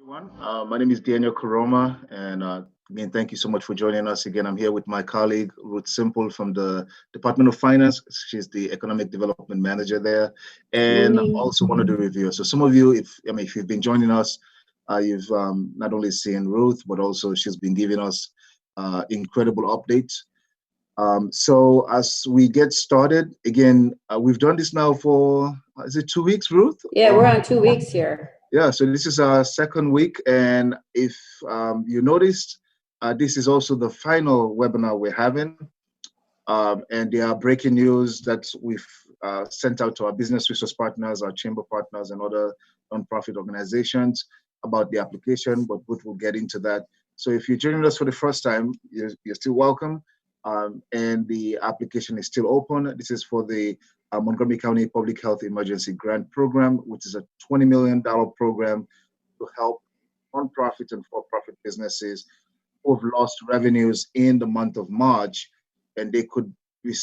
everyone. My name is Daniel Koroma, and again, thank you so much for joining us. Again, I'm here with my colleague Ruth Simple from the Department of Finance. She's the Economic Development Manager there, and Morning. also one of the reviewers. So some of you, if you've been joining us, you've not only seen Ruth, but also she's been giving us incredible updates. So as we get started, again, we've done this now for, is it 2 weeks, Ruth? Yeah, we're on 2 weeks here. Yeah, so this is our second week, and if you noticed, this is also the final webinar we're having, and there are breaking news that we've sent out to our business resource partners, our chamber partners, and other nonprofit organizations about the application, but Ruth will get into that. So if you're joining us for the first time, you're still welcome, and the application is still open. This is for the Montgomery County Public Health Emergency Grant Program, which is a $20 million program to help nonprofit and for-profit businesses who have lost revenues in the month of March, and they could be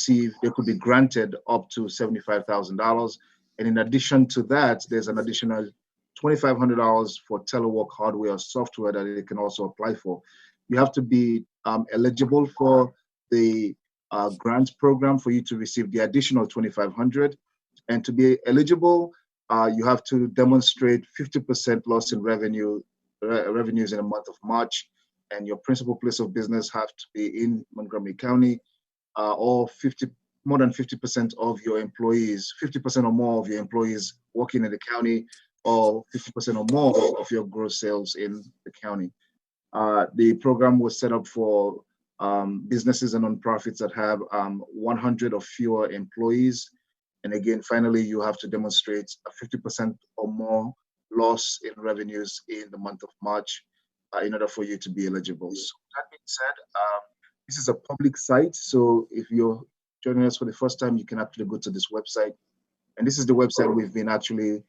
granted up to $75,000. And in addition to that, there's an additional $2,500 for telework hardware or software that they can also apply for. You have to be eligible for the grants program for you to receive the additional $2,500, and to be eligible, you have to demonstrate 50% loss in revenues in the month of March, and your principal place of business have to be in Montgomery County, or more than 50% of your employees, 50% or more of your employees working in the county, or 50% or more of your gross sales in the county. The program was set up for businesses and nonprofits that have 100 or fewer employees. And again, finally, you have to demonstrate a 50% or more loss in revenues in the month of March in order for you to be eligible. So that being said, this is a public site. So if you're joining us for the first time, you can actually go to this website. And this is the website we've been actually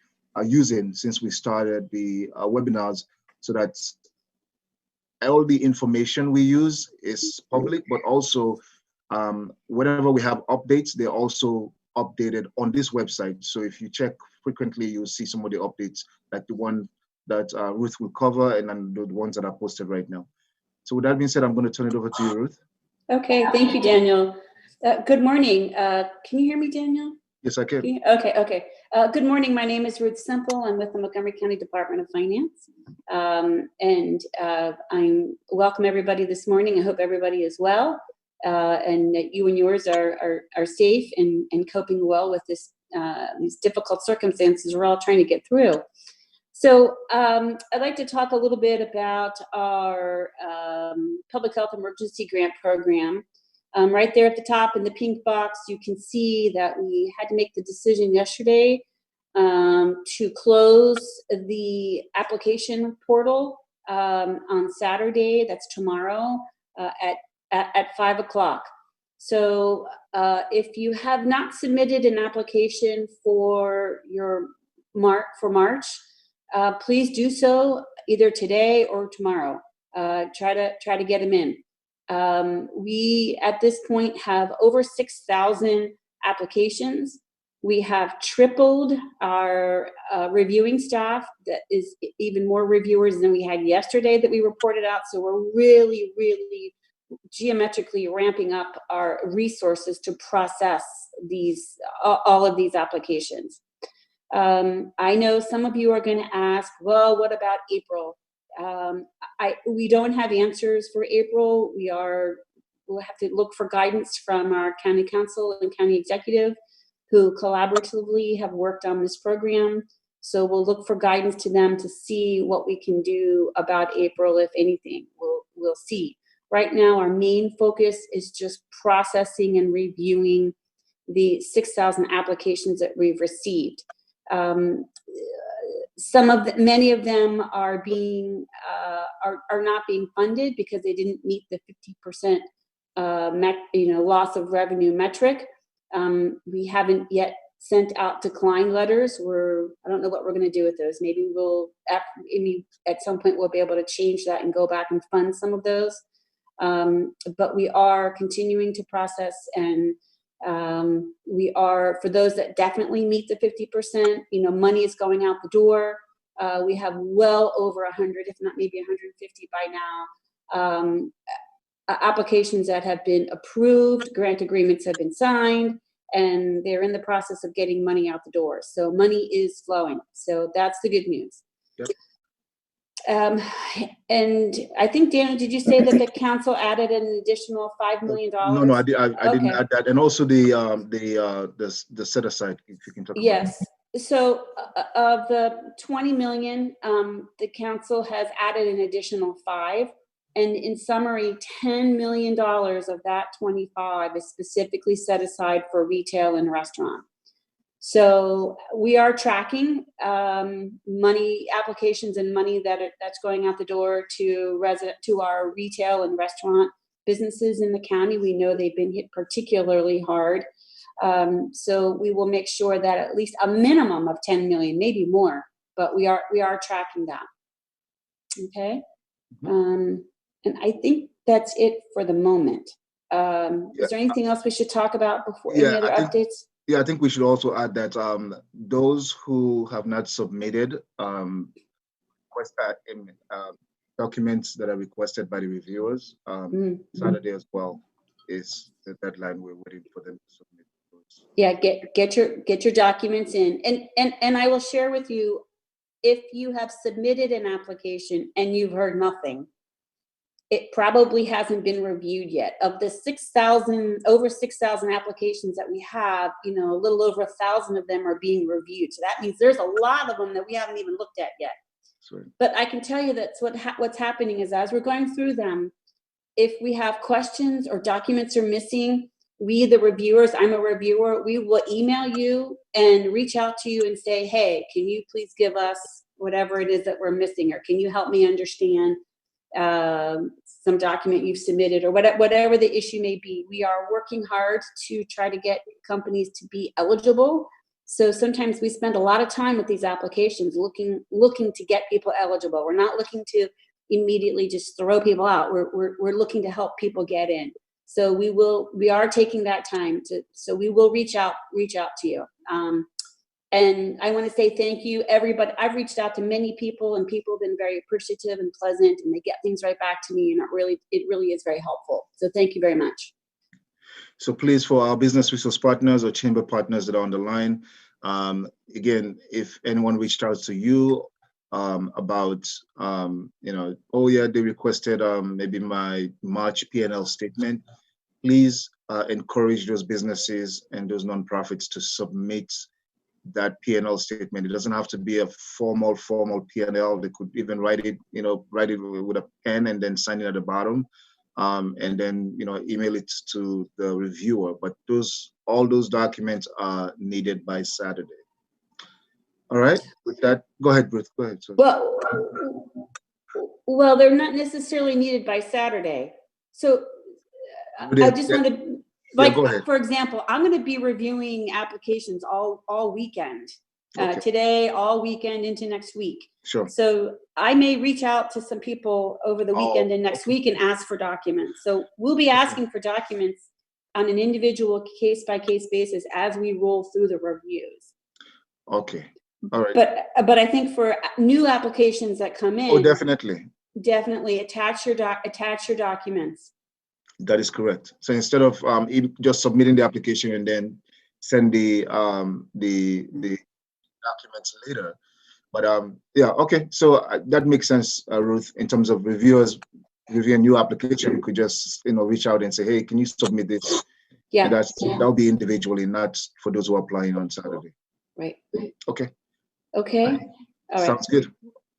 using since we started the webinars, so that all the information we use is public, but also whenever we have updates, they're also updated on this website. So if you check frequently, you'll see some of the updates, like the one that Ruth will cover, and then the ones that are posted right now. So with that being said, I'm going to turn it over to you, Ruth. Okay, thank you, Daniel. Good morning. Can you hear me, Daniel? Yes, I can. Okay. Good morning. My name is Ruth Simple. I'm with the Montgomery County Department of Finance. And I welcome everybody this morning. I hope everybody is well, and that you and yours are safe and coping well with these difficult circumstances we're all trying to get through. So I'd like to talk a little bit about our Public Health Emergency Grant Program. Right there at the top in the pink box, you can see that we had to make the decision yesterday to close the application portal on Saturday. That's tomorrow at 5 o'clock. So if you have not submitted an application for March, please do so either today or tomorrow. Try to get them in. We, at this point, have over 6,000 applications. We have tripled our reviewing staff. That is even more reviewers than we had yesterday that we reported out. So we're really, really geometrically ramping up our resources to process all of these applications. I know some of you are going to ask, well, what about April? We don't have answers for April. We'll have to look for guidance from our county council and county executive, who collaboratively have worked on this program. So we'll look for guidance to them to see what we can do about April, if anything. We'll see. Right now, our main focus is just processing and reviewing the 6,000 applications that we've received. Many of them are not being funded because they didn't meet the 50% loss of revenue metric. We haven't yet sent out decline letters. I don't know what we're going to do with those. Maybe at some point we'll be able to change that and go back and fund some of those. But we are continuing to process, and we are, for those that definitely meet the 50%, money is going out the door. We have well over 100, if not maybe 150 by now, applications that have been approved, grant agreements have been signed, and they're in the process of getting money out the door. So money is flowing. So that's the good news. Yep. And I think, Daniel, did you say that the council added an additional $5 million? No, I didn't Okay. add that, and also the set aside. If you can talk. Yes. So of the 20 million, the council has added an additional 5. And in summary, $10 million of that 25 is specifically set aside for retail and restaurant. So we are tracking money applications and money that's going out the door to our retail and restaurant businesses in the county. We know they've been hit particularly hard. So we will make sure that at least a minimum of 10 million, maybe more, but we are tracking that. Okay. And I think that's it for the moment. Is there anything else we should talk about before any other updates? Yeah, I think we should also add that those who have not submitted documents that are requested by the reviewers, Saturday as well is the deadline. We're waiting for them to submit those. Yeah, get your documents in, and I will share with you, if you have submitted an application and you've heard nothing, it probably hasn't been reviewed yet. Of the over 6,000 applications that we have, a little over 1,000 of them are being reviewed. So that means there's a lot of them that we haven't even looked at yet. Sorry. But I can tell you that what's happening is, as we're going through them, if we have questions or documents are missing, we, the reviewers, I'm a reviewer, we will email you and reach out to you and say, hey, can you please give us whatever it is that we're missing, or can you help me understand some document you've submitted, or whatever the issue may be. We are working hard to try to get companies to be eligible. So sometimes we spend a lot of time with these applications looking to get people eligible. We're not looking to immediately just throw people out. We're looking to help people get in. So we are taking that time so we will reach out to you. And I want to say thank you, everybody. I've reached out to many people, and people have been very appreciative and pleasant, and they get things right back to me, and it really is very helpful. So thank you very much. So please, for our business resource partners or chamber partners that are on the line, again, if anyone reached out to you about, oh yeah, they requested maybe my March P&L statement, please encourage those businesses and those nonprofits to submit that P&L statement. It doesn't have to be a formal P&L. They could even write it with a pen and then sign it at the bottom, and then email it to the reviewer. But all those documents are needed by Saturday. All right. With that, go ahead, Ruth. Go ahead. Sorry. Well, they're not necessarily needed by Saturday. So I just want to. For example, I'm going to be reviewing applications all weekend, today, all weekend into next week. Sure. So I may reach out to some people over the weekend and next week and ask for documents. So we'll be asking for documents on an individual case-by-case basis as we roll through the reviews. Okay. All right. But I think for new applications that come in, definitely attach your documents. That is correct. So instead of just submitting the application and then send the documents later, but yeah, okay. So that makes sense, Ruth. In terms of reviewers reviewing new application, we could just reach out and say, hey, can you submit this? Yeah, that'll be individually, not for those who are applying on Saturday. Right. Okay. Okay. All right. Sounds good.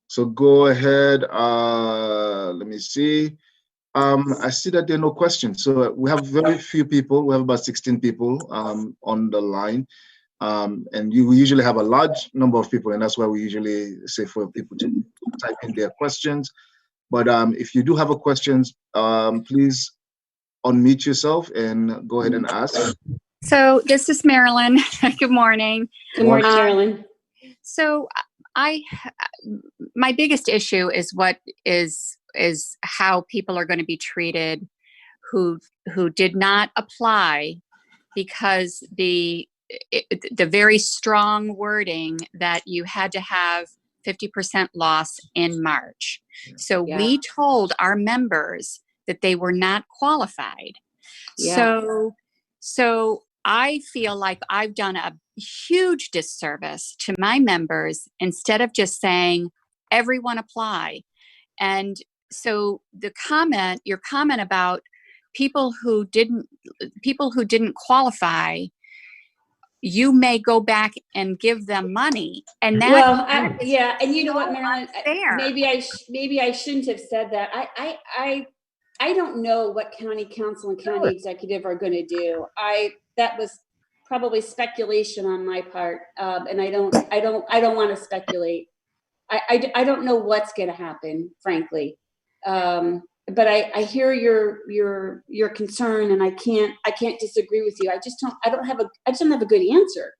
So go ahead. Let me see. I see that there are no questions. So we have very few people. We have about 16 people on the line. And we usually have a large number of people, and that's why we usually say for people to type in their questions. But if you do have a questions, please unmute yourself and go ahead and ask. So this is Marilyn. Good morning. Good morning, Marilyn. So my biggest issue is how people are going to be treated who did not apply, because the very strong wording that you had to have 50% loss in March. So Yeah. we told our members that they were not qualified. Yeah. So I feel like I've done a huge disservice to my members instead of just saying, everyone apply. And so your comment about people who didn't qualify, you may go back and give them money, and that Well, yeah, and you know what, so Marilyn, unfair. maybe I shouldn't have said that. I don't know what county council and county executive are going to do. That was probably speculation on my part, and I don't want to speculate. I don't know what's going to happen, frankly. But I hear your concern, and I can't disagree with you. I just don't have a good answer.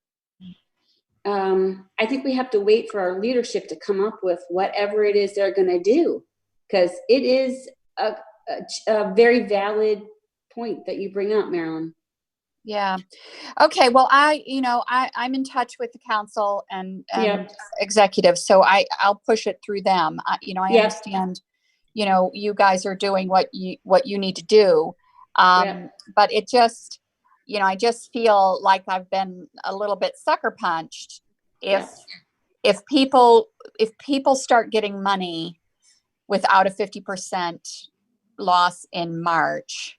I think we have to wait for our leadership to come up with whatever it is they're going to do, because it is a very valid point that you bring up, Marilyn. Yeah. Okay. Well, I'm in touch with the council and executive, so I'll push it through them. I understand, you guys are doing what you need to do. But it just, I just feel like I've been a little bit sucker punched. If people start getting money without a 50% loss in March,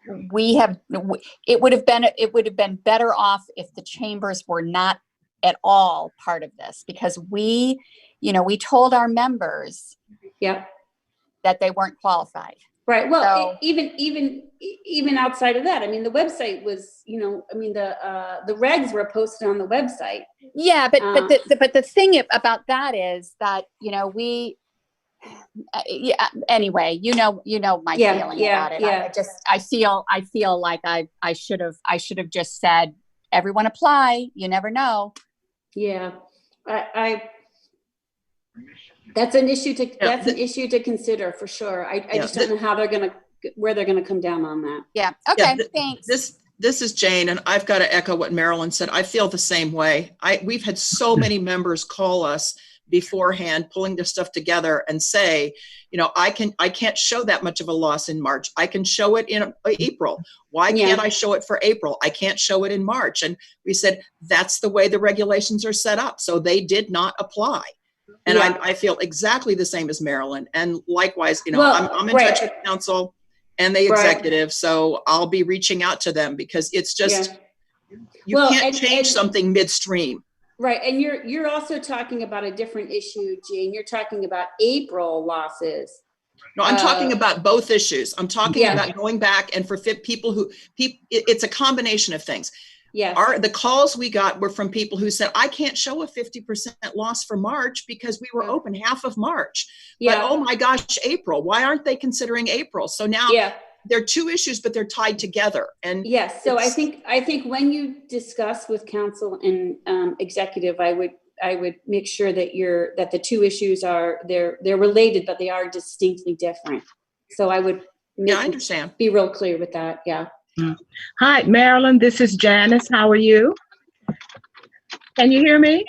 it would have been better off if the chambers were not at all part of this, because we told our members that they weren't qualified. Right. Well, so, even outside of that, I mean, the website was, the regs were posted on the website. Yeah, but the thing about that is that anyway, my feeling about it. I feel like I should have just said, everyone apply. You never know. Yeah, that's an issue to consider for sure. I just don't know where they're gonna come down on that. Yeah. Okay. Thanks. This is Jane, and I've got to echo what Marilyn said. I feel the same way. We've had so many members call us beforehand, pulling their stuff together and say, I can't show that much of a loss in March. I can show it in April. Why can't I show it for April? I can't show it in March. And we said, that's the way the regulations are set up. So they did not apply. And I feel exactly the same as Marilyn. And likewise, I'm in touch with council and the executive. So I'll be reaching out to them, because it's just, you can't change something midstream. Right. And you're also talking about a different issue, Jane. You're talking about April losses. No, I'm talking about both issues. I'm talking about going back, and for people it's a combination of things. Yes. The calls we got were from people who said, I can't show a 50% loss for March because we were open half of March. But oh my gosh, April, why aren't they considering April? So now there are two issues, but they're tied together. And yes. So I think when you discuss with council and executive, I would make sure that the two issues they're related, but they are distinctly different. So I would I understand. Be real clear with that. Yeah. Hi, Marilyn. This is Janice. How are you? Can you hear me?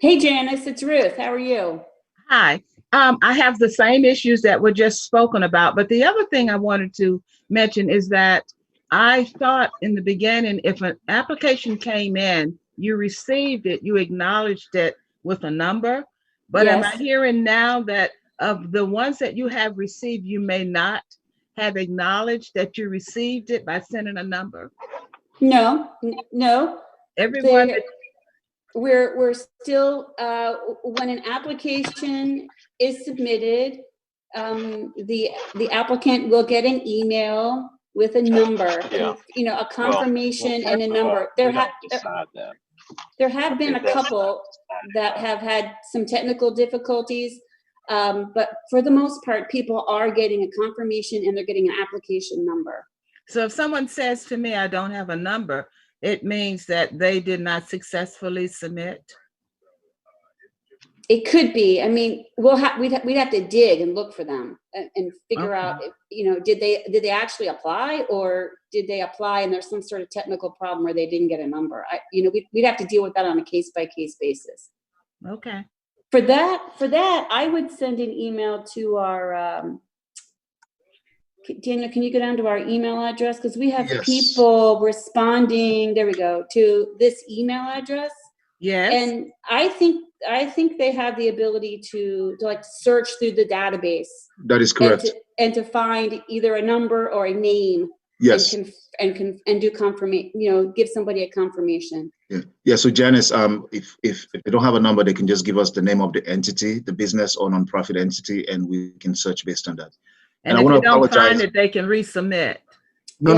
Hey, Janice. It's Ruth. How are you? Hi. I have the same issues that were just spoken about, but the other thing I wanted to mention is that I thought in the beginning, if an application came in, you received it, you acknowledged it with a number, but am I hearing now that of the ones that you have received, you may not have acknowledged that you received it by sending a number? No. Everyone. We're still, when an application is submitted, the applicant will get an email with a number, a confirmation and a number. There have been a couple that have had some technical difficulties, but for the most part, people are getting a confirmation and they're getting an application number. So if someone says to me, I don't have a number, it means that they did not successfully submit? It could be. I mean, we'd have to dig and look for them and figure out if, did they actually apply, or did they apply and there's some sort of technical problem where they didn't get a number? We'd have to deal with that on a case-by-case basis. Okay. For that, I would send an email to our, Daniel, can you go down to our email address? Because we have Yes. people responding, there we go, to this email address. Yes. And I think they have the ability to like search through the database. That is correct. And to find either a number or a name. Yes. And do confirmation, give somebody a confirmation. Yeah. So Janice, if they don't have a number, they can just give us the name of the entity, the business or nonprofit entity, and we can search based on that. And if you don't find it, they can resubmit. No.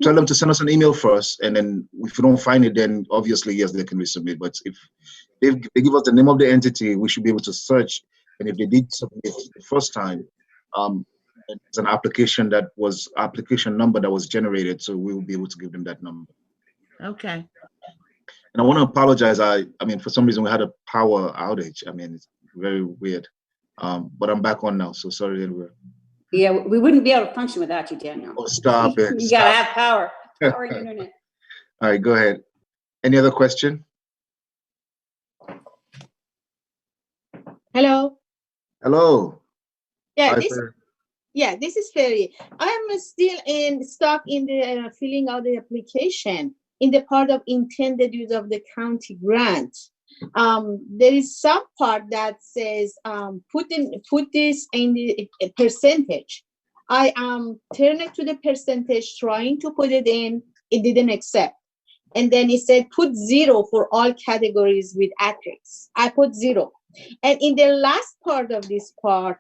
Tell them to send us an email first, and then if you don't find it, then obviously yes, they can resubmit. But if they give us the name of the entity, we should be able to search. And if they did submit the first time, it's an application number that was generated, so we will be able to give them that number. Okay. And I want to apologize. I mean, for some reason we had a power outage. I mean, it's very weird. But I'm back on now, so sorry everyone. Yeah, we wouldn't be able to function without you, Daniel. Oh, stop it. You gotta have power and internet. All right, go ahead. Any other question? Hello. Hello. Yeah, Hi, this is Ferry. I'm still stuck in the filling out the application in the part of intended use of the county grant. There is some part that says put this in the percentage. I turned it to the percentage, trying to put it in, it didn't accept. And then it said put 0 for all categories with asterisk. I put 0. And in the last part of this part,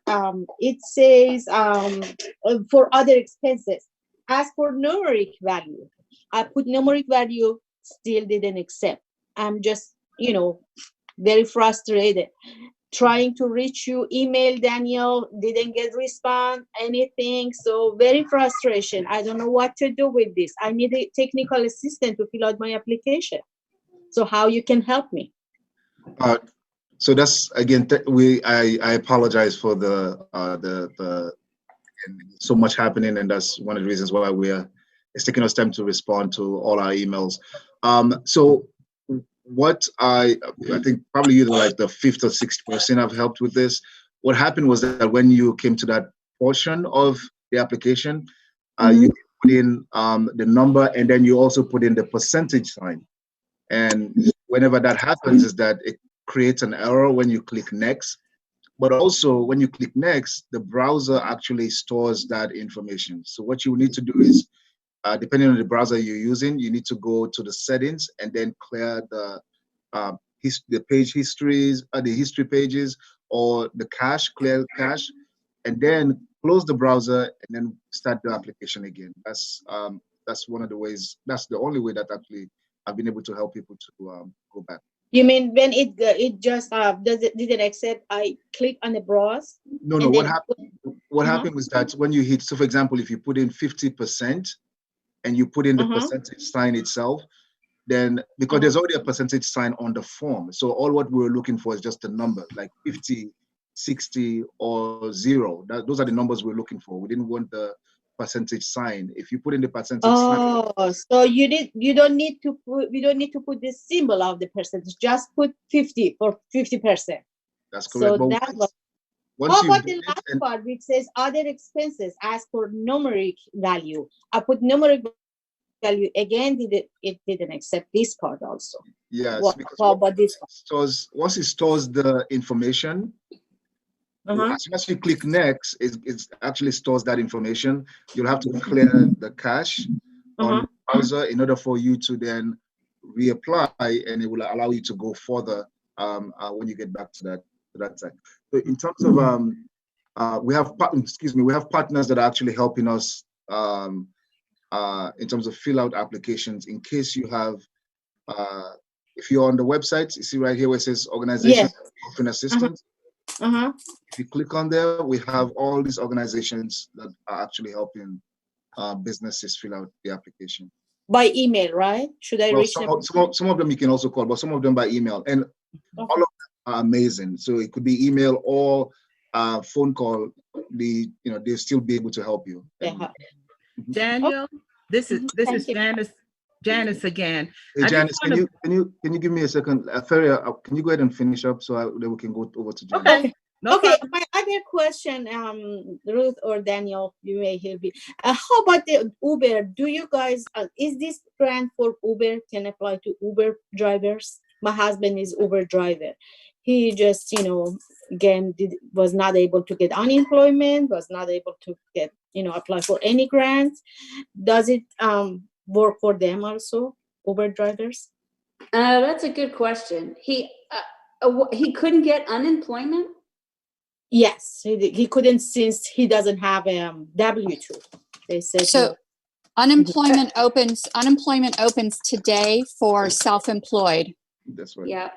it says for other expenses, as for numeric value, I put numeric value, still didn't accept. I'm just, very frustrated. Trying to reach you, email Daniel, didn't get response, anything. So very frustration. I don't know what to do with this. I need a technical assistant to fill out my application. So how you can help me? So that's again, I apologize for the so much happening, and that's one of the reasons why it's taking us time to respond to all our emails. So what I think probably you're like the 5th or 6th person I've helped with this. What happened was that when you came to that portion of the application, you put in the number, and then you also put in the percentage sign. And whenever that happens, is that it creates an error when you click next. But also when you click next, the browser actually stores that information. So what you need to do is, depending on the browser you're using, you need to go to the settings and then clear the page histories, the history pages, or the cache, clear cache, and then close the browser and then start the application again. That's one of the ways. That's the only way that actually I've been able to help people to go back. You mean when it just didn't accept? I click on the browse. No. What happened was that when you hit, so for example, if you put in 50% and you put in the percentage sign itself, then because there's already a percentage sign on the form, so all what we were looking for is just a number like 50, 60, or 0. Those are the numbers we're looking for. We didn't want the percentage sign. If you put in the percentage sign, so we don't need to put the symbol of the percentage. Just put 50 for 50%. That's correct. So but how about the last part which says other expenses as for numeric value? I put numeric value again. It didn't accept this part also. Yes. How about this one? Once it stores the information, as soon as you click next, it actually stores that information. You'll have to clear the cache on the browser in order for you to then reapply, and it will allow you to go further when you get back to that site. So in terms of we have partners that are actually helping us in terms of fill out applications. In case you have, if you're on the website, you see right here where it says organization offering assistance. If you click on there, we have all these organizations that are actually helping businesses fill out the application. By email, right? Should I reach them? Some of them you can also call, but some of them by email. And all of them are amazing. So it could be email or phone call. They'll still be able to help you. Daniel, this is Janice. Janice again. Hey, I just Janice, wanna- can you give me a second? Feria, can you go ahead and finish up so then we can go over to Janice? Okay. No Okay, problem. my other question, Ruth or Daniel, you may help me. How about the Uber? Do you guys, is this grant for Uber can apply to Uber drivers? My husband is Uber driver. He just, again, was not able to get unemployment, was not able to get, apply for any grants. Does it work for them also, Uber drivers? That's a good question. He couldn't get unemployment? Yes, he couldn't since he doesn't have a W-2. They said So unemployment opens today for self-employed. That's right. Yeah.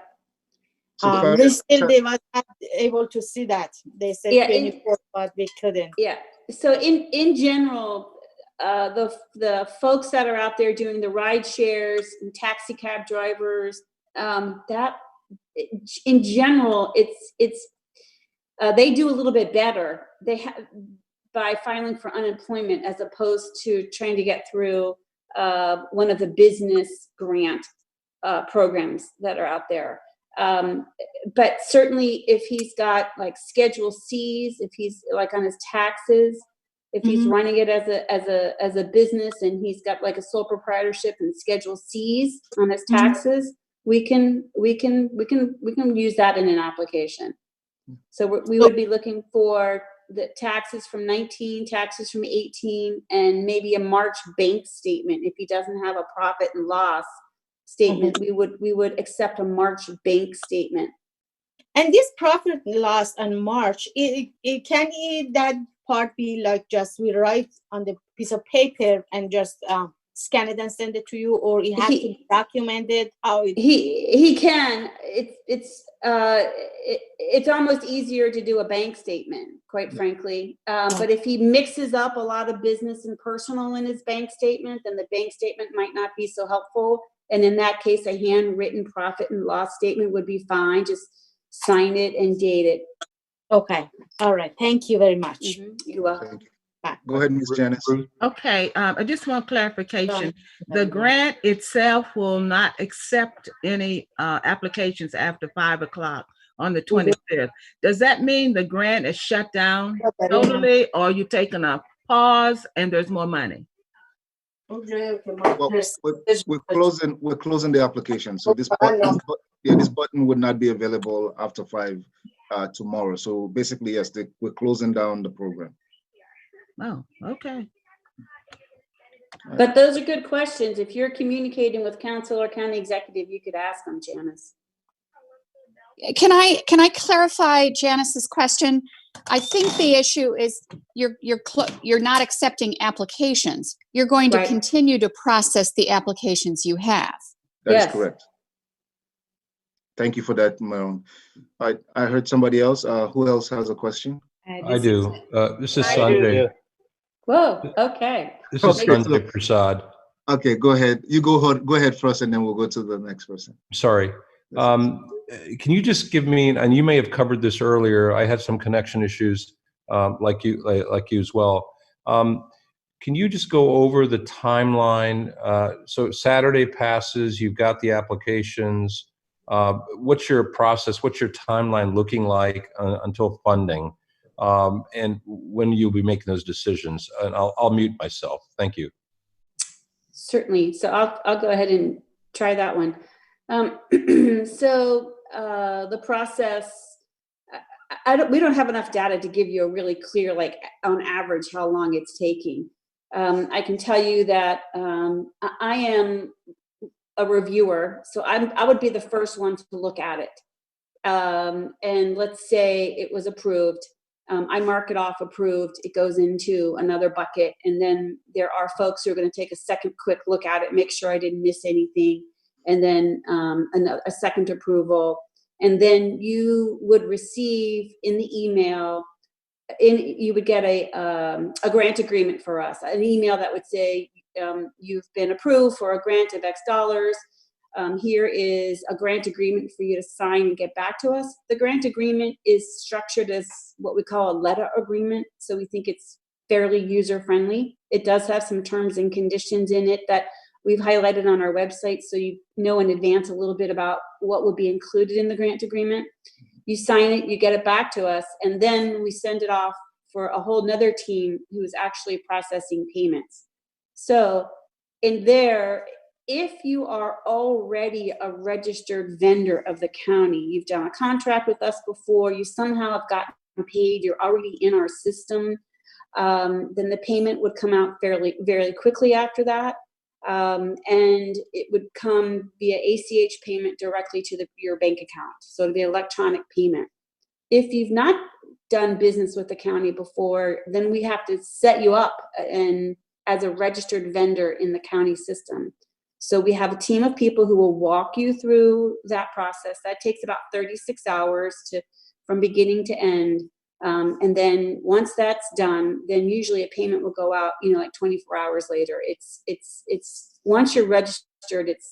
So they were not able to see that. They said 24, but we couldn't. Yeah. So in general, the folks that are out there doing the ride shares and taxi cab drivers, that in general, it's they do a little bit better. They have by filing for unemployment as opposed to trying to get through one of the business grant programs that are out there. But certainly if he's got like Schedule C's, if he's like on his taxes, if he's running it as a business and he's got like a sole proprietorship and Schedule C's on his taxes, we can use that in an application. So we would be looking for the taxes from 19, taxes from 18, and maybe a March bank statement. If he doesn't have a profit and loss statement, we would accept a March bank statement. And this profit and loss on March, that part be like just we write on the piece of paper and just scan it and send it to you, or it has to be documented? He can. It's almost easier to do a bank statement, quite frankly. But if he mixes up a lot of business and personal in his bank statement, then the bank statement might not be so helpful. And in that case, a handwritten profit and loss statement would be fine. Just sign it and date it. Okay. All right. Thank you very much. You're welcome. Thank you. Go ahead, Ms. Janice. Okay, I just want clarification. The grant itself will not accept any applications after 5 o'clock on the 25th. Does that mean the grant is shut down totally, or you taking a pause and there's more money? Well, we're closing the application. So this button would not be available after 5 tomorrow. So basically, yes, we're closing down the program. Oh, okay. But those are good questions. If you're communicating with council or county executive, you could ask them, Janice. Can I clarify Janice's question? I think the issue is you're not accepting applications. You're going to continue to process the applications you have. That is correct. Thank you for that, Maron. I heard somebody else. Who else has a question? I do. This is Sanjay. Whoa. Okay. This is Sanjay Prasad. Okay, go ahead. You go ahead first, and then we'll go to the next person. Sorry. Can you just give me, and you may have covered this earlier, I had some connection issues like you as well. Can you just go over the timeline? So Saturday passes, you've got the applications. What's your process? What's your timeline looking like until funding? And when you'll be making those decisions? And I'll mute myself. Thank you. Certainly. So I'll go ahead and try that one. So the process, we don't have enough data to give you a really clear, like on average, how long it's taking. I can tell you that I am a reviewer, so I would be the first one to look at it. And let's say it was approved. I mark it off approved. It goes into another bucket. And then there are folks who are going to take a second quick look at it, make sure I didn't miss anything. And then a second approval. And then you would receive in the email, you would get a grant agreement for us, an email that would say, you've been approved for a grant of X dollars. Here is a grant agreement for you to sign and get back to us. The grant agreement is structured as what we call a letter agreement. So we think it's fairly user friendly. It does have some terms and conditions in it that We've highlighted on our website so you know in advance a little bit about what would be included in the grant agreement. You sign it, you get it back to us, and then we send it off for a whole nother team who is actually processing payments. So in there, if you are already a registered vendor of the county, you've done a contract with us before, you somehow have gotten paid, you're already in our system, then the payment would come out very quickly after that. And it would come via ACH payment directly to your bank account. So it'd be electronic payment. If you've not done business with the county before, then we have to set you up as a registered vendor in the county system. So we have a team of people who will walk you through that process. That takes about 36 hours from beginning to end. And then once that's done, then usually a payment will go out, like 24 hours later. It's once you're registered, it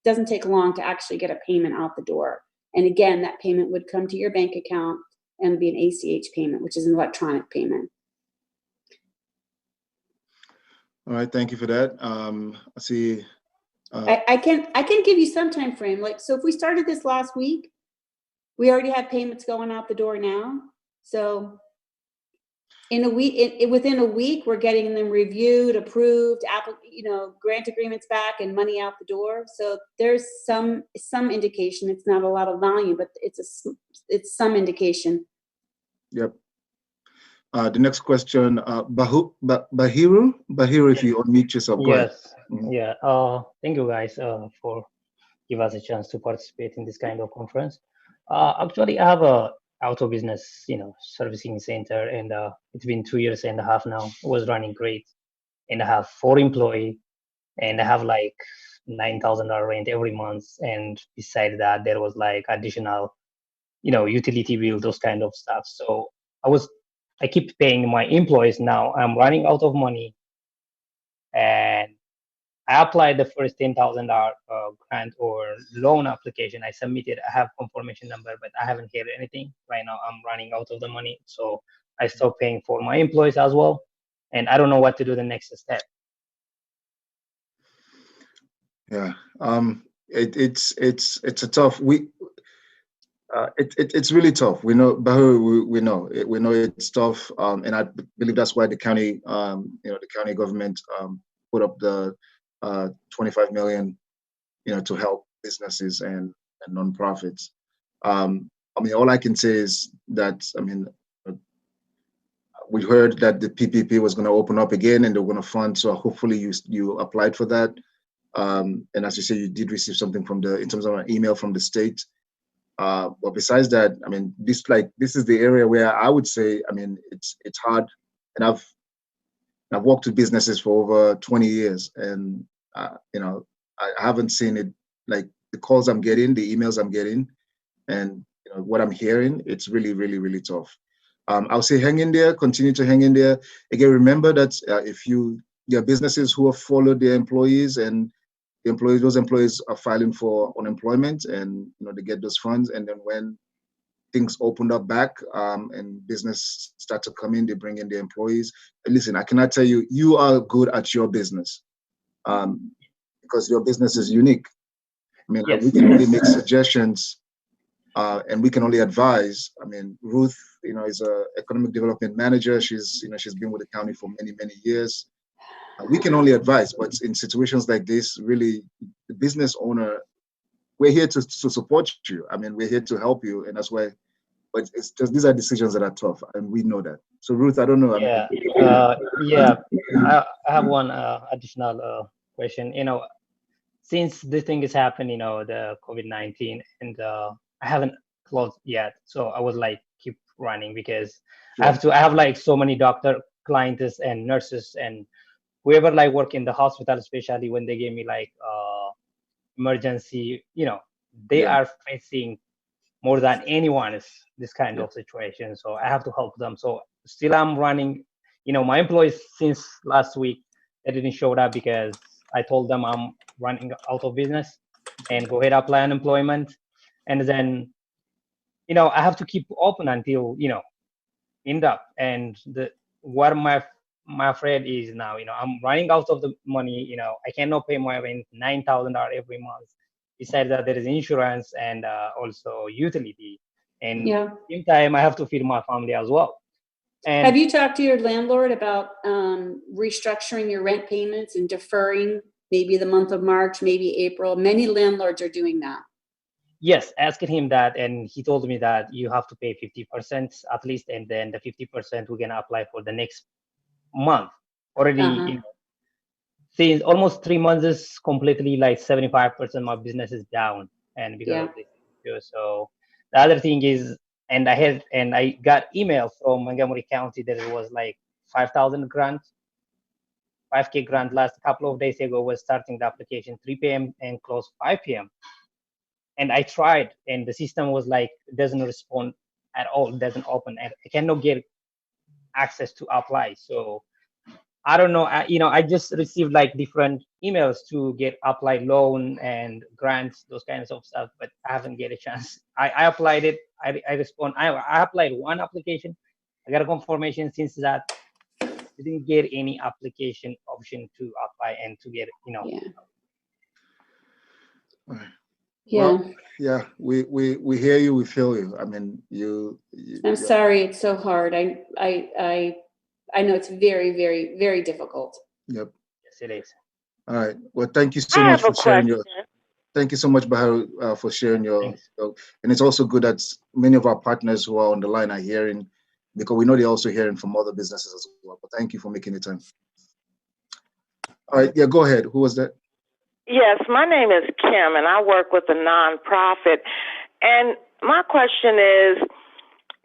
doesn't take long to actually get a payment out the door. And again, that payment would come to your bank account and be an ACH payment, which is an electronic payment. All right, thank you for that. I see. I can give you some time frame. So if we started this last week, we already have payments going out the door now. So in a week, within a week, we're getting them reviewed, approved, grant agreements back, and money out the door. So there's some indication. It's not a lot of volume, but it's some indication. Yep. The next question, Bahiru, if you unmute yourself. Go ahead. Yes. Yeah. Thank you guys for giving us a chance to participate in this kind of conference. Actually, I have a auto business, servicing center, and it's been 2.5 years now. It was running great, and I have 4 employees, and I have like $9,000 rent every month. And besides that, there was like additional, utility bill, those kind of stuff. So I keep paying my employees. Now I'm running out of money, and I applied the first $10,000 grant or loan application. I submitted. I have confirmation number, but I haven't heard anything. Right now, I'm running out of the money, so I stopped paying for my employees as well, and I don't know what to do the next step. Yeah, it's a tough. It's really tough. We know, Bahu, we know it's tough, and I believe that's why the county, the county government put up the $25 million, to help businesses and nonprofits. All I can say is that, we heard that the PPP was going to open up again and they're going to fund. So hopefully you applied for that. And as you say, you did receive something in terms of an email from the state. But besides that, this is the area where I would say, it's hard. And I've worked with businesses for over 20 years, and I haven't seen it, like the calls I'm getting, the emails I'm getting, and what I'm hearing. It's really, really, really tough. I'll say hang in there, continue to hang in there. Again, remember that if there are businesses who have followed their employees, and those employees are filing for unemployment, and they get those funds, and then when things opened up back and business start to come in, they bring in their employees. And listen, I cannot tell you, you are good at your business because your business is unique. Yes. We can only make suggestions and we can only advise. Ruth, is a economic development manager. She's been with the county for many, many years. We can only advise, but in situations like this, really, the business owner, we're here to support you. We're here to help you, and that's why. But it's just these are decisions that are tough, and we know that. So Ruth, I don't know. Yeah, I have one additional question. Since this thing is happening, the COVID-19, and I haven't closed yet, so I was like keep running because Sure. I have like so many doctor clients and nurses and whoever like work in the hospital, especially when they give me like emergency, they are facing more than anyone is this kind of situation. So I have to help them. So still I'm running, my employees since last week, they didn't show up because I told them I'm running out of business and go ahead apply unemployment. And then, I have to keep open until, end up. And what my my afraid is now, I'm running out of the money. I cannot pay my rent $9,000 every month. Besides that, there is insurance and also utility. And same time, I have to feed my family as well. And have you talked to your landlord about restructuring your rent payments and deferring maybe the month of March, maybe April? Many landlords are doing that. Yes, asking him that, and he told me that you have to pay 50% at least, and then the 50% we're gonna apply for the next month. Already, since almost 3 months is completely like 75% my business is down, and because of this. So the other thing is, and I got email from Montgomery County that it was like 5,000 grant, 5K grant last couple of days ago. Was starting the application 3 p.m. and close 5 p.m. And I tried, and the system was like, doesn't respond at all, doesn't open, and I cannot get access to apply. So I don't know, I just received like different emails to get applied loan and grants, those kinds of stuff, but I haven't get a chance. I applied it, I applied one application, I got a confirmation. Since that, didn't get any application option to apply and to get, Well, yeah, we hear you, we feel you. I mean, I'm sorry, it's so hard. I know it's very, very, very difficult. Yep. Yes, it is. All right. Well, thank you so much for sharing your. Thank you so much, Bahar, for sharing your. And it's also good that many of our partners who are on the line are hearing, because we know they're also hearing from other businesses as well. But thank you for making the time. All right. Yeah, go ahead. Who was that? Yes, my name is Kim, and I work with a nonprofit. And my question is,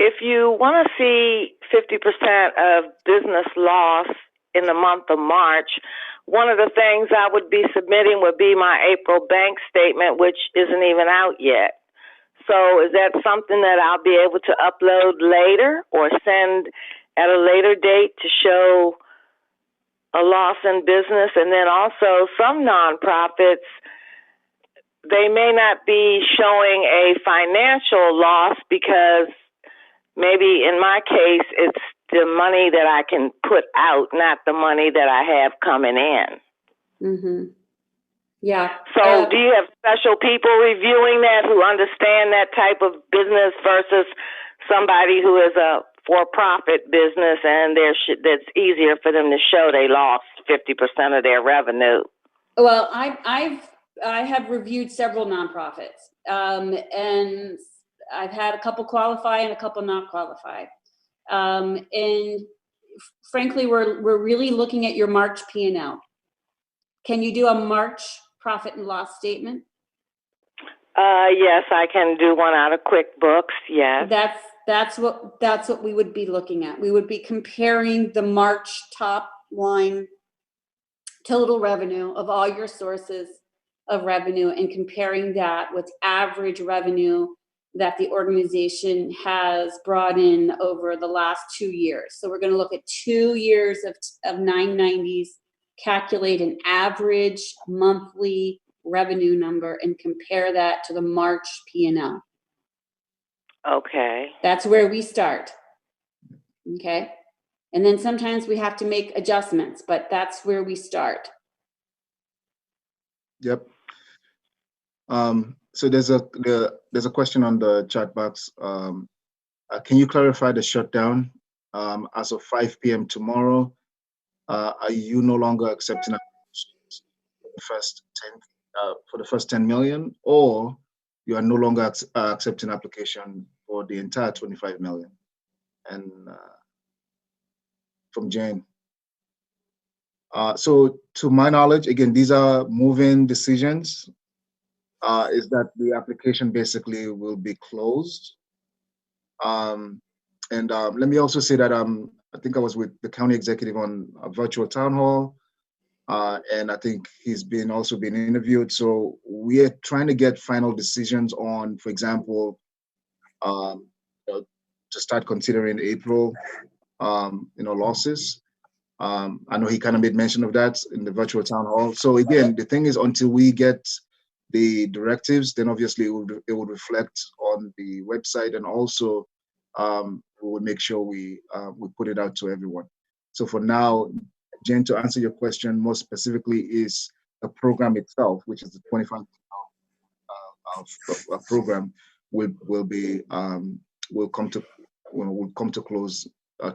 if you want to see 50% of business loss in the month of March, one of the things I would be submitting would be my April bank statement, which isn't even out yet. So is that something that I'll be able to upload later or send at a later date to show a loss in business? And then also some nonprofits, they may not be showing a financial loss because maybe in my case, it's the money that I can put out, not the money that I have coming in. Mm-hmm. Yeah. So do you have special people reviewing that who understand that type of business versus somebody who is a for-profit business and that's easier for them to show they lost 50% of their revenue? Well, I have reviewed several nonprofits, and I've had a couple qualify and a couple not qualify. And frankly, we're really looking at your March P&L. Can you do a March profit and loss statement? Yes, I can do one out of QuickBooks. Yes. That's what we would be looking at. We would be comparing the March top line total revenue of all your sources of revenue and comparing that with average revenue that the organization has brought in over the last 2 years. So we're going to look at 2 years of 990s, calculate an average monthly revenue number and compare that to the March P&L. Okay. That's where we start. Okay. And then sometimes we have to make adjustments, but that's where we start. Yep. So there's a question on the chat box. Can you clarify the shutdown as of 5 p.m. tomorrow? Are you no longer accepting applications for the first 10 million, or you are no longer accepting application for the entire 25 million? And from Jane. So to my knowledge, again, these are moving decisions. Is that the application basically will be closed. Let me also say that I think I was with the county executive on a virtual town hall, and I think he's also been interviewed. So we are trying to get final decisions on, for example, to start considering April, losses. I know he kind of made mention of that in the virtual town hall. So again, the thing is, until we get the directives, then obviously it would reflect on the website, and also we would make sure we put it out to everyone. So for now, Jen, to answer your question more specifically, is the program itself, which is the 25 program, will come to close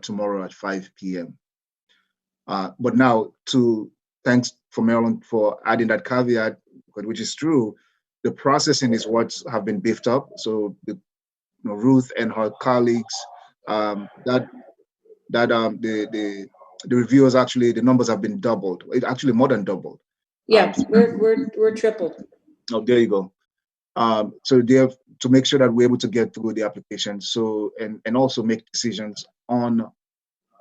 tomorrow at 5 p.m. But now, thanks for Marilyn for adding that caveat, which is true. The processing is what have been beefed up. So Ruth and her colleagues, the reviewers, actually, the numbers have been doubled. It actually more than doubled. Yeah, we're tripled. Oh, there you go. So they have to make sure that we're able to get through the application. So and also make decisions on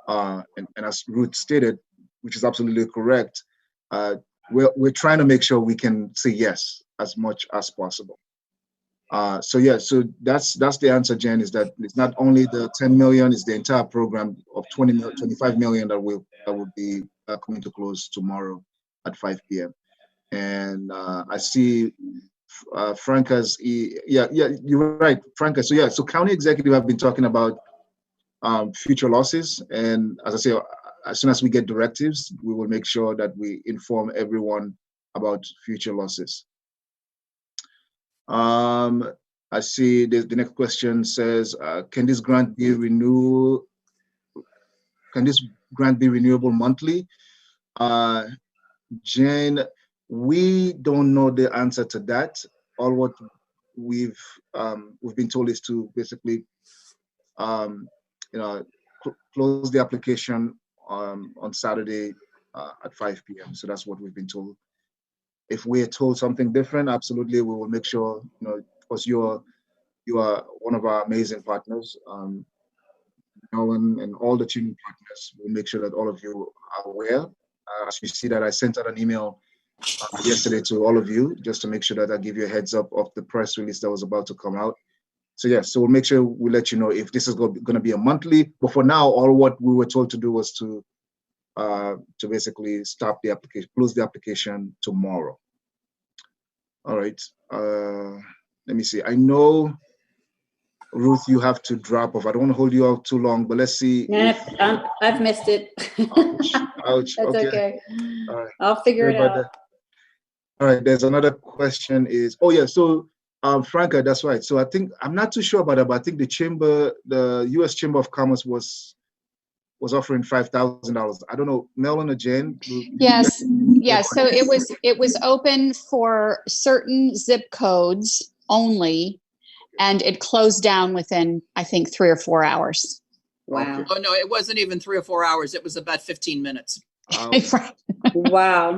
and as Ruth stated, which is absolutely correct. We're trying to make sure we can say yes as much as possible. So that's the answer, Jen, is that it's not only the 10 million, it's the entire program of 25 million that will be coming to close tomorrow at 5 p.m. And I see Franca's, you're right, Franca. So county executive have been talking about future losses, and as I say, as soon as we get directives, we will make sure that we inform everyone about future losses. I see the next question says, can this grant be renewable monthly? Jane, we don't know the answer to that. All what we've been told is to basically close the application on Saturday at 5 p.m. So that's what we've been told. If we're told something different, absolutely, we will make sure, because you are one of our amazing partners, and all the team partners, we'll make sure that all of you are aware. As you see that I sent out an email yesterday to all of you, just to make sure that I give you a heads up of the press release that was about to come out. So yes, so we'll make sure we let you know if this is going to be a monthly. But for now, all what we were told to do was to basically stop the application, close the application tomorrow. All right. Let me see. I know, Ruth, you have to drop off. I don't want to hold you out too long, but let's see. I've missed it. Ouch. That's okay. All right. I'll figure it out. All right. There's another question. So Franca, that's right. So I think, I'm not too sure about that, but I think the U.S. Chamber of Commerce was offering $5,000. I don't know, Melon or Jen? Yes. So it was open for certain zip codes only, and it closed down within, I think, 3 or 4 hours. Wow. Oh no, it wasn't even 3 or 4 hours. It was about 15 minutes. Wow.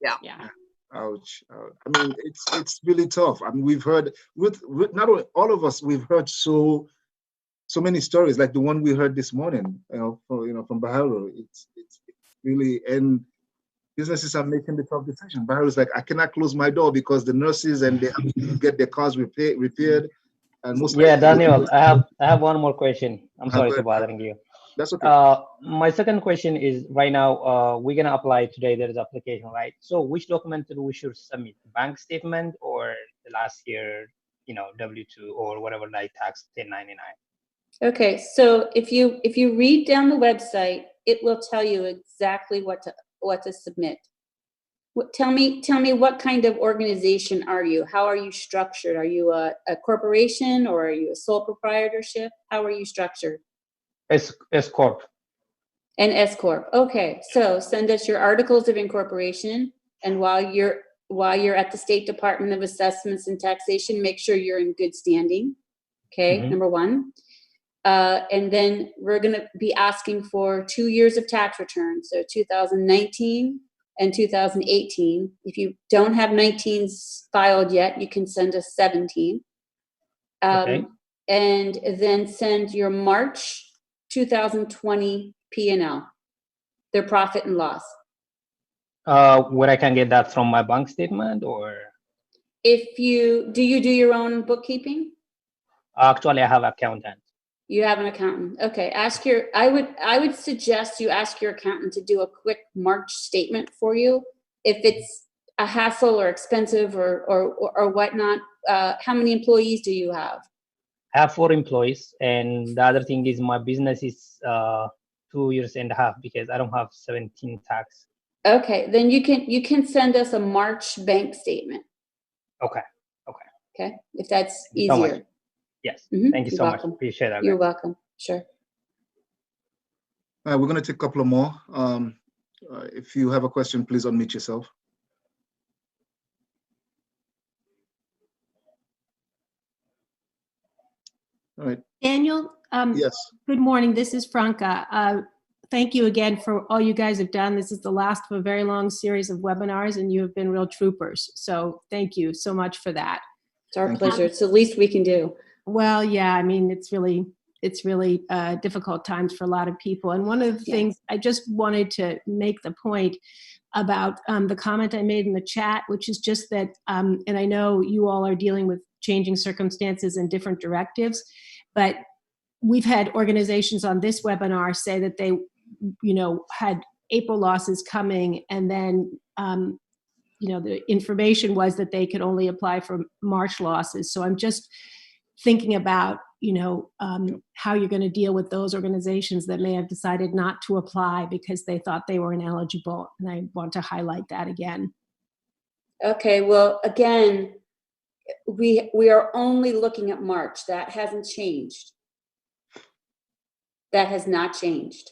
Yeah. Ouch. I mean, it's really tough. I mean, we've heard with not only all of us, we've heard so many stories like the one we heard this morning, from Baharo. It's really, and businesses are making the tough decision. Baharo's like, I cannot close my door because the nurses and they have to get their cars repaired. And most Daniel, I have one more question. I'm sorry for bothering you. That's okay. My second question is, right now, we're gonna apply today. There is application, right? So which document do we should submit? Bank statement or the last year, W-2 or whatever, like tax 1099? Okay, so if you read down the website, it will tell you exactly what to submit. Tell me what kind of organization are you? How are you structured? Are you a corporation, or are you a sole proprietorship? How are you structured? S corp. An S corp. Okay, so send us your articles of incorporation, and while you're at the State Department of Assessments and Taxation, make sure you're in good standing. Okay, number one. And then we're going to be asking for 2 years of tax returns, so 2019 and 2018. If you don't have 19s filed yet, you can send us 17. Okay. And then send your March 2020 P&L, their profit and loss. Where I can get that from my bank statement, or? Do you do your own bookkeeping? Actually, I have an accountant. You have an accountant. Okay. I would suggest you ask your accountant to do a quick March statement for you. If it's a hassle or expensive or whatnot, how many employees do you have? I have 4 employees, and the other thing is my business is 2.5 years because I don't have 17 tax. Okay, then you can send us a March bank statement. Okay. Okay, if that's Thank you so much. easier. Yes. Mhm, Thank you you're so welcome. much. Appreciate that. You're guys. welcome. Sure. We're going to take a couple of more. If you have a question, please unmute yourself. All right. Daniel, Yes. good morning. This is Franca. Thank you again for all you guys have done. This is the last of a very long series of webinars, and you have been real troopers. So thank you so much for that. It's our Thank pleasure. It's the least we can do. Well, yeah, I mean, it's really difficult times for a lot of people. And one of the things I just wanted to make the point about the comment I made in the chat, which is just that, and I know you all are dealing with changing circumstances and different directives, but we've had organizations on this webinar say that they, had April losses coming, and then, the information was that they could only apply for March losses. So I'm just thinking about, how you're going to deal with those organizations that may have decided not to apply because they thought they were ineligible. And I want to highlight that again. Okay, well, again, we are only looking at March. That hasn't changed. That has not changed.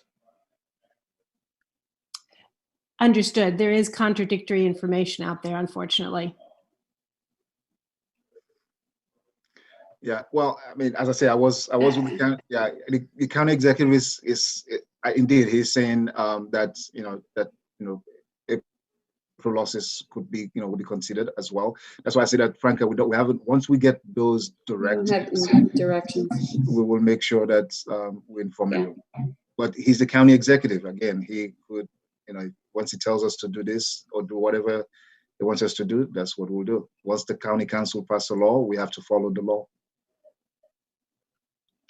Understood. There is contradictory information out there, unfortunately. Yeah. Well, I mean, as I say, I was with the county. Yeah, the county executive is indeed, he's saying that April losses could be would be considered as well. That's why I say that, Franca, we haven't. Once we get those directives, directions, we will make sure that we inform everyone. But he's the county executive. Again, he could, once he tells us to do this or do whatever he wants us to do, that's what we'll do. Once the county council passes a law, we have to follow the law.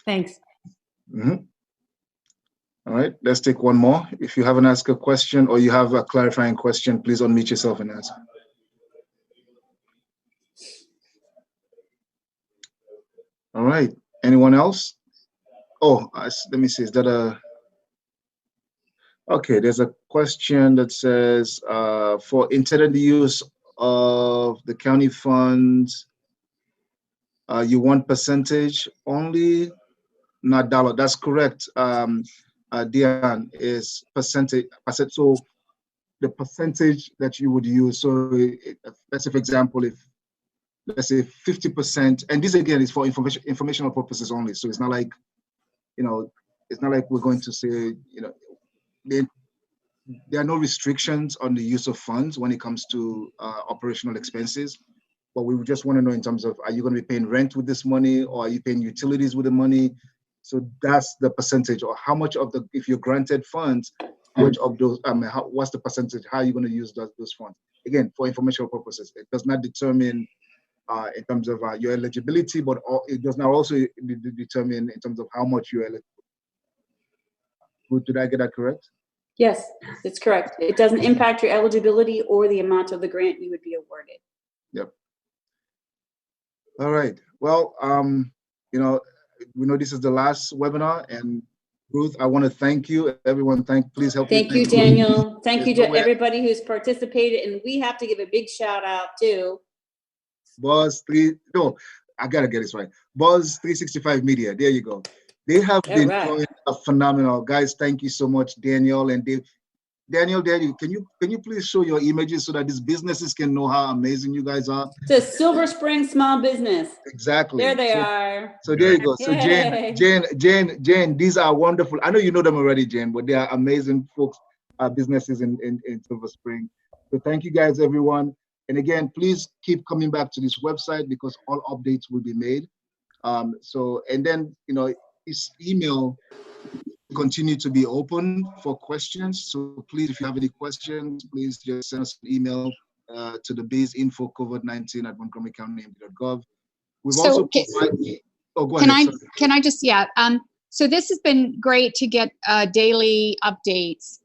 Thanks. Mm-hmm. All right, let's take one more. If you haven't asked a question or you have a clarifying question, please unmute yourself and ask. All right, anyone else? Oh, let me see, is that a... Okay, there's a question that says, for intended use of the county funds, you want percentage only, not dollar. That's correct. Diane, is percentage. So the percentage that you would use. So let's say, for example, if let's say 50%, and this again is for informational purposes only. So it's not like, it's not like we're going to say, there are no restrictions on the use of funds when it comes to operational expenses. But we would just want to know in terms of, are you going to be paying rent with this money, or are you paying utilities with the money? So that's the percentage, or how much of the, if you're granted funds, which of those, what's the percentage? How are you going to use those funds? Again, for informational purposes, it does not determine in terms of your eligibility, but it does not also determine in terms of how much you're eligible. Did I get that correct? Yes, it's correct. It doesn't impact your eligibility or the amount of the grant you would be awarded. Yep. All right. Well, we know this is the last webinar, and Ruth, I want to thank you. Everyone, please help me. Thank you, Daniel. Thank you to everybody who's participated, and we have to give a big shout out to Buzz 3. No, I gotta get this right. Buzz 365 Media. There you go. They have been doing a phenomenal. Guys, thank you so much, Daniel and Dave. Daniel, can you please show your images so that these businesses can know how amazing you guys are? It's a Silver Spring small business. Exactly. There they are. So there you go. So Yay. Jane, these are wonderful. I know you know them already, Jane, but they are amazing folks, businesses in Silver Spring. So thank you guys, everyone. And again, please keep coming back to this website because all updates will be made. And then, this email continue to be open for questions. So please, if you have any questions, please just send us an email to the BizInfo COVID-19 at montgomerycounty.gov. We've also provided, go ahead. Can I just, so this has been great to get daily updates.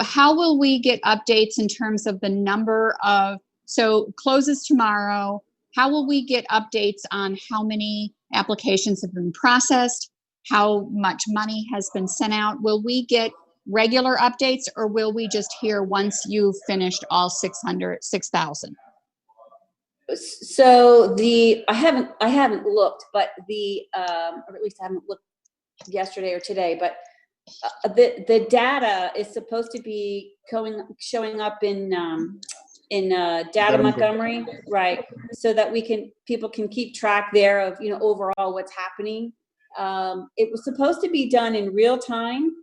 How will we get updates in terms of the number of, so closes tomorrow, how will we get updates on how many applications have been processed? how much money has been sent out. Will we get regular updates, or will we just hear once you've finished all 6,000? So I haven't looked, but or at least I haven't looked yesterday or today, but the data is supposed to be showing up in Data Montgomery, right? So that people can keep track there of, overall what's happening. It was supposed to be done in real time.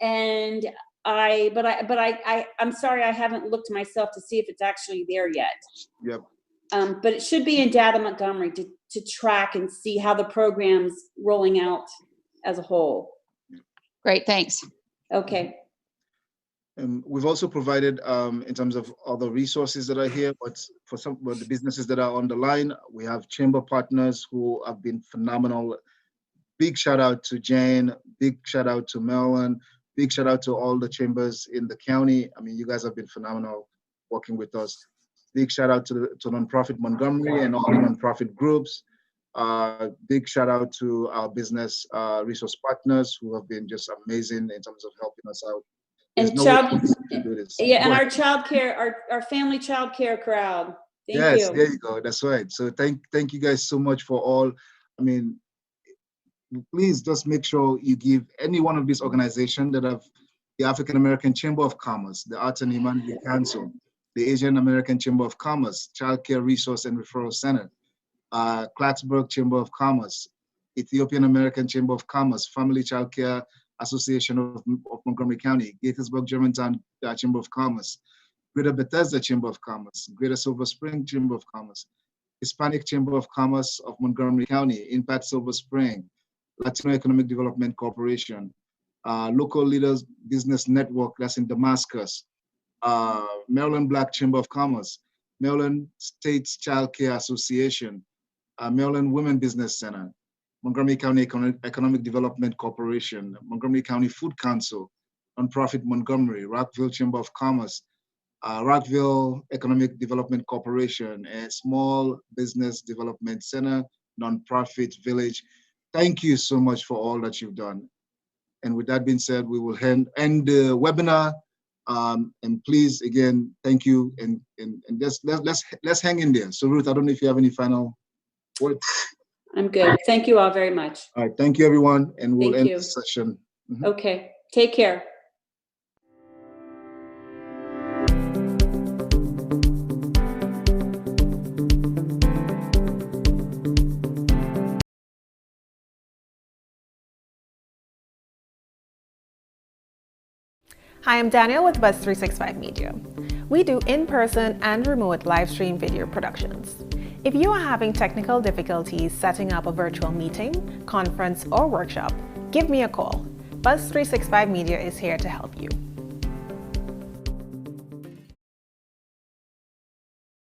And I'm sorry, I haven't looked myself to see if it's actually there yet. Yep. But it should be in Data Montgomery to track and see how the program's rolling out as a whole. Great, thanks. Okay. And we've also provided, in terms of other resources that are here, but for some of the businesses that are on the line, we have chamber partners who have been phenomenal. Big shout out to Jane, big shout out to Marilyn, big shout out to all the chambers in the county. I mean, you guys have been phenomenal working with us. Big shout out to Nonprofit Montgomery and all the nonprofit groups. Big shout out to our business resource partners who have been just amazing in terms of helping us out. And and our childcare, our family childcare crowd. Thank you. There you go. That's right. So thank you guys so much for all. I mean, please just make sure you give any one of these organizations that have the African American Chamber of Commerce, the Arts and Humanity Council, the Asian American Chamber of Commerce, Child Care Resource and Referral Center, Clarksburg Chamber of Commerce, Ethiopian American Chamber of Commerce, Family Child Care Association of Montgomery County, Gaithersburg Germantown Chamber of Commerce, Greater Bethesda Chamber of Commerce, Greater Silver Spring Chamber of Commerce, Hispanic Chamber of Commerce of Montgomery County, Impact Silver Spring, Latino Economic Development Corporation, Local Leaders Business Network, that's in Damascus, Maryland Black Chamber of Commerce, Maryland States Child Care Association, Maryland Women Business Center, Montgomery County Economic Development Corporation, Montgomery County Food Council, Nonprofit Montgomery, Rockville Chamber of Commerce, Rockville Economic Development Corporation, and Small Business Development Center, Nonprofit Village. Thank you so much for all that you've done. And with that being said, we will end the webinar. And please, again, thank you. And let's hang in there. So Ruth, I don't know if you have any final words. I'm good. Thank you all very much. All right. Thank you, everyone. And we'll Thank end you. the session. Mhm. Okay. Take care. Hi, I'm Danielle with Buzz 365 Media. We do in-person and remote live stream video productions. If you are having technical difficulties setting up a virtual meeting, conference, or workshop, give me a call. Buzz 365 Media is here to help you.